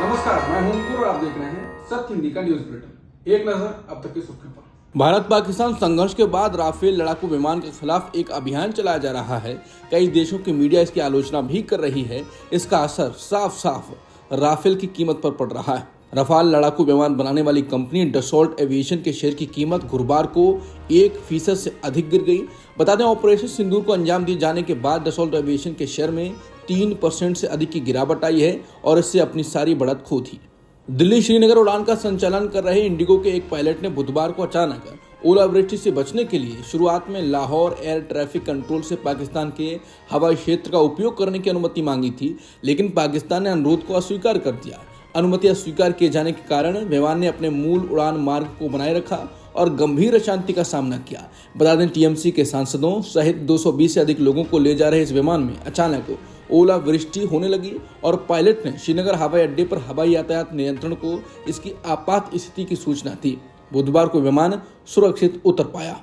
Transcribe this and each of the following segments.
नमस्कार, मैं हूं अंकुर और आप देख रहे हैं सत्य हिंदी का न्यूज बुलेटिन। एक नजर अब तक की सुर्खियों पर। भारत पाकिस्तान संघर्ष के बाद राफेल लड़ाकू विमान के खिलाफ एक अभियान चलाया जा रहा है। कई देशों की मीडिया इसकी आलोचना भी कर रही है। इसका असर साफ साफ राफेल की कीमत पर पड़ रहा है। रफाल लड़ाकू विमान बनाने वाली कंपनी डसॉल्ट एविएशन के शेयर की कीमत गुरुवार को 1% से अधिक गिर गई। बता दें, ऑपरेशन सिंदूर को अंजाम दिए जाने के बाद डसॉल्ट एविएशन के शेयर में 3% से अधिक की गिरावट आई है और इससे अपनी सारी बढ़त खो थी। दिल्ली श्रीनगर उड़ान का संचालन कर रहे इंडिगो के एक पायलट ने बुधवार को अचानक ओलावृष्टि से बचने के लिए शुरुआत में लाहौर एयर ट्रैफिक कंट्रोल से पाकिस्तान के हवाई क्षेत्र का उपयोग करने की अनुमति मांगी थी, लेकिन पाकिस्तान ने अनुरोध को अस्वीकार कर दिया। अनुमति अस्वीकार किए जाने के कारण विमान ने अपने मूल उड़ान मार्ग को बनाए रखा और गंभीर अशांति का सामना किया। बता दें, टीएमसी के सांसदों सहित 220 से अधिक लोगों को ले जा रहे इस विमान में अचानक ओलावृष्टि होने लगी और पायलट ने श्रीनगर हवाई अड्डे पर हवाई यातायात नियंत्रण को इसकी आपात स्थिति की सूचना दी। बुधवार को विमान सुरक्षित उतर पाया।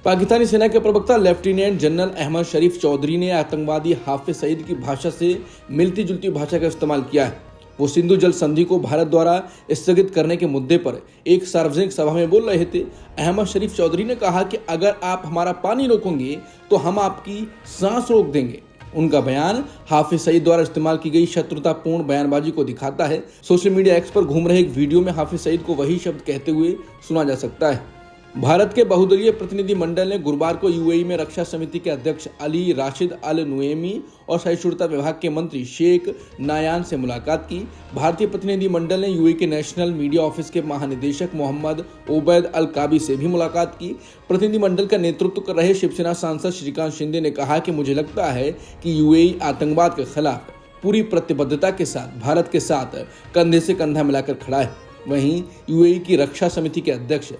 पाकिस्तानी सेना के प्रवक्ता लेफ्टिनेंट जनरल अहमद शरीफ चौधरी ने आतंकवादी हाफिज सईद की भाषा से मिलती जुलती भाषा का इस्तेमाल किया है। वो सिंधु जल संधि को भारत द्वारा स्थगित करने के मुद्दे पर एक सार्वजनिक सभा में बोल रहे थे। अहमद शरीफ चौधरी ने कहा कि अगर आप हमारा पानी रोकोगे तो हम आपकी सांस रोक देंगे। उनका बयान हाफिज सईद द्वारा इस्तेमाल की गई शत्रुतापूर्ण बयानबाजी को दिखाता है। सोशल मीडिया एक्स पर घूम रहे एक वीडियो में हाफिज सईद को वही शब्द कहते हुए सुना जा सकता है। भारत के बहुदलीय प्रतिनिधि मंडल ने गुरुवार को यूएई में रक्षा समिति के अध्यक्ष अली राशिद अल नुएमी और सहिष्णुता विभाग के मंत्री शेख नायान से मुलाकात की। भारतीय प्रतिनिधि मंडल ने यूएई के नेशनल मीडिया ऑफिस के महानिदेशक मोहम्मद ओबैद अल काबी से भी मुलाकात की। प्रतिनिधि मंडल का नेतृत्व कर रहे शिवसेना सांसद श्रीकांत शिंदे ने कहा कि मुझे लगता है कि यूएई आतंकवाद के खिलाफ पूरी प्रतिबद्धता के साथ भारत के साथ कंधे से कंधा मिलाकर खड़ा है। वहीं यूएई की रक्षा समिति के अध्यक्ष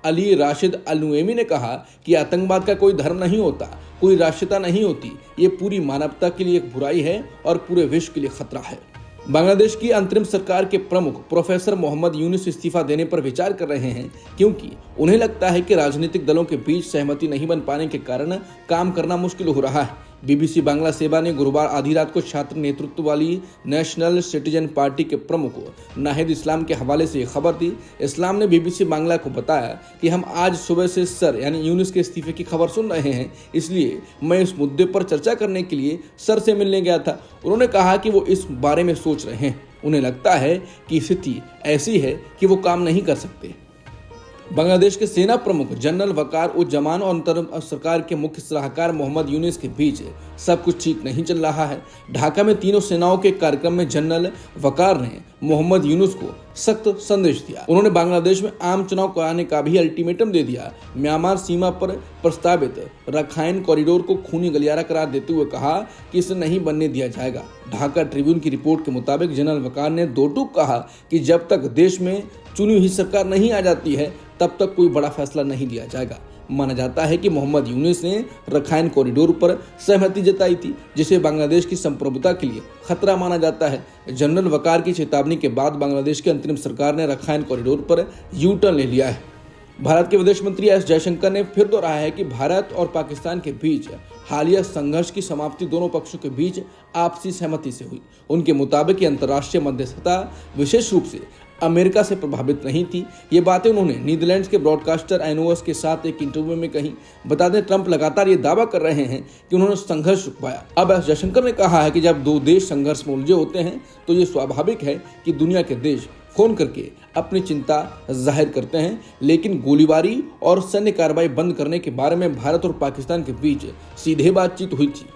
अली राशिद अल नुएमी ने कहा कि आतंकवाद का कोई धर्म नहीं होता, कोई राष्ट्रीयता नहीं होती। ये पूरी मानवता के लिए एक बुराई है और पूरे विश्व के लिए खतरा है। बांग्लादेश की अंतरिम सरकार के प्रमुख प्रोफेसर मोहम्मद यूनुस इस्तीफा देने पर विचार कर रहे हैं, क्योंकि उन्हें लगता है कि राजनीतिक दलों के बीच सहमति नहीं बन पाने के कारण काम करना मुश्किल हो रहा है। बीबीसी बांग्ला सेवा ने गुरुवार आधी रात को छात्र नेतृत्व वाली नेशनल सिटीजन पार्टी के प्रमुख नाहिद इस्लाम के हवाले से खबर दी। इस्लाम ने बीबीसी बांग्ला को बताया कि हम आज सुबह से सर यानी यूनुस के इस्तीफे की खबर सुन रहे हैं, इसलिए मैं इस मुद्दे पर चर्चा करने के लिए सर से मिलने गया था। उन्होंने कहा कि वो इस बारे में सोच रहे हैं। उन्हें लगता है कि स्थिति ऐसी है कि वो काम नहीं कर सकते। बांग्लादेश के सेना प्रमुख जनरल वकार उज जमान और अंतरिम सरकार के मुख्य सलाहकार मोहम्मद यूनुस के बीच सब कुछ ठीक नहीं चल रहा है। ढाका में तीनों सेनाओं के कार्यक्रम में जनरल वकार ने मोहम्मद यूनुस को सख्त संदेश दिया। उन्होंने बांग्लादेश में आम चुनाव कराने का भी अल्टीमेटम दे दिया। म्यांमार सीमा पर प्रस्तावित रखाइन कॉरिडोर को खूनी गलियारा करार देते हुए कहा कि इसे नहीं बनने दिया जाएगा। ढाका ट्रिब्यून की रिपोर्ट के मुताबिक जनरल वकार ने दो टूक कहा कि जब तक देश में चुनी हुई सरकार नहीं आ जाती है तब तक कोई बड़ा फैसला नहीं लिया जाएगा। माना जाता है कि मोहम्मद यूनुस ने रखाइन कॉरिडोर पर सहमति जताई थी, जिसे बांग्लादेश की संप्रभुता के लिए खतरा माना जाता है। जनरल वकार की चेतावनी के बाद बांग्लादेश की अंतरिम सरकार ने रखाइन कॉरिडोर पर यू टर्न ले लिया है। भारत के विदेश मंत्री एस जयशंकर ने फिर दोहराया है कि भारत और पाकिस्तान के बीच हालिया संघर्ष की समाप्ति दोनों पक्षों के बीच आपसी सहमति से हुई। उनके मुताबिक ये अंतर्राष्ट्रीय मध्यस्थता विशेष रूप से अमेरिका से प्रभावित नहीं थी। ये बातें उन्होंने नीदरलैंड्स के ब्रॉडकास्टर एनओएस के साथ एक इंटरव्यू में कही। बता दें, ट्रंप लगातार ये दावा कर रहे हैं कि उन्होंने संघर्ष रुकवाया। अब एस जयशंकर ने कहा है कि जब दो देश संघर्ष में उलझे होते हैं तो ये स्वाभाविक है कि दुनिया के देश फोन करके अपनी चिंता जाहिर करते हैं, लेकिन गोलीबारी और सैन्य कार्रवाई बंद करने के बारे में भारत और पाकिस्तान के बीच सीधे बातचीत हुई थी।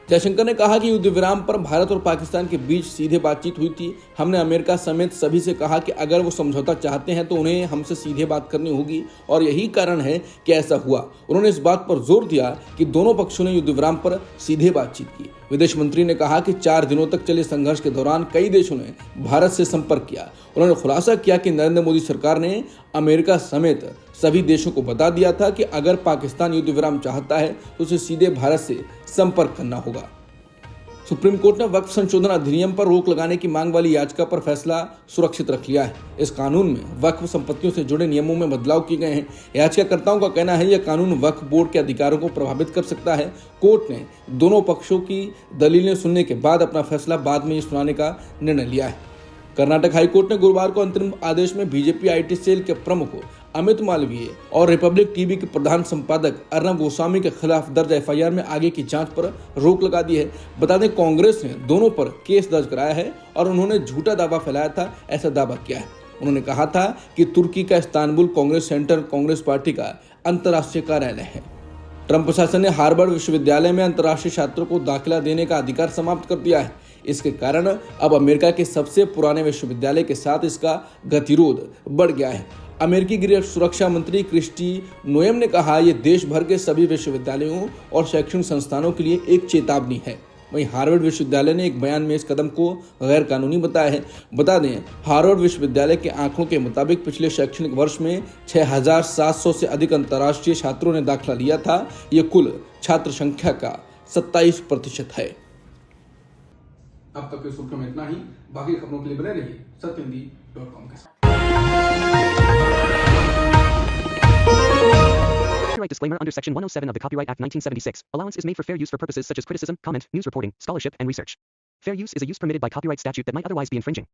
जयशंकर ने कहा कि युद्ध विराम पर भारत और पाकिस्तान के बीच सीधे बातचीत हुई थी। हमने अमेरिका समेत सभी से कहा कि अगर वो समझौता चाहते हैं तो उन्हें हमसे सीधे बात करनी होगी और यही कारण है कि ऐसा हुआ। उन्होंने इस बात पर जोर दिया कि दोनों पक्षों ने युद्ध विराम पर सीधे बातचीत की। विदेश मंत्री ने कहा कि 4 दिनों तक चले संघर्ष के दौरान कई देशों ने भारत से संपर्क किया। उन्होंने खुलासा किया कि नरेंद्र मोदी सरकार ने अमेरिका समेत सभी देशों को बता दिया था कि अगर पाकिस्तान युद्ध विराम चाहता है तो उसे सीधे भारत से संपर्क करना होगा। सुप्रीम कोर्ट ने वक्फ संशोधन अधिनियम पर रोक लगाने की मांग वाली याचिका पर फैसला सुरक्षित रख लिया है। इस कानून में वक्फ संपत्तियों से जुड़े नियमों में बदलाव किए गए हैं। याचिकाकर्ताओं का कहना है यह कानून वक्फ बोर्ड के अधिकारों को प्रभावित कर सकता है। कोर्ट ने दोनों पक्षों की दलीलें सुनने के बाद अपना फैसला बाद में सुनाने का निर्णय लिया है। कर्नाटक हाईकोर्ट ने गुरुवार को अंतरिम आदेश में बीजेपी आईटी सेल के प्रमुख अमित मालवीय और रिपब्लिक टीवी के प्रधान संपादक अर्नब गोस्वामी के खिलाफ दर्ज एफआईआर में आगे की जांच पर रोक लगा दी है। बता दें, कांग्रेस ने दोनों पर केस दर्ज कराया है और उन्होंने झूठा दावा फैलाया था, ऐसा दावा किया है। उन्होंने कहा था कि तुर्की का Istanbul Congress centre Congress party का अंतर्राष्ट्रीय कार्यालय है। ट्रंप प्रशासन ने हार्वर्ड विश्वविद्यालय में अंतर्राष्ट्रीय छात्रों को दाखिला देने का अधिकार समाप्त कर दिया है। इसके कारण अब अमेरिका के सबसे पुराने विश्वविद्यालय के साथ इसका गतिरोध बढ़ गया है। अमेरिकी गृह सुरक्षा मंत्री क्रिस्टी नोएम ने कहा, यह देश भर के सभी विश्वविद्यालयों और शैक्षणिक संस्थानों के लिए एक चेतावनी है। वहीं हार्वर्ड विश्वविद्यालय ने एक बयान में इस कदम को गैर कानूनी बताया है। बता दें, हार्वर्ड विश्वविद्यालय के आंकड़ों के मुताबिक पिछले शैक्षणिक वर्ष में 6,700 से अधिक अंतर्राष्ट्रीय छात्रों ने दाखिला लिया था। ये कुल छात्र संख्या का 27% है। अब तक की सुर्खियों में इतना ही। बाकी खबरों के लिए बने रहिए सत्यहिंदी.com के साथ। Copyright disclaimer under Section 107 of the Copyright Act 1976. Allowance is made for fair use for purposes such as criticism, comment, news reporting, scholarship, and research. Fair use is a use permitted by copyright statute that might otherwise be infringing.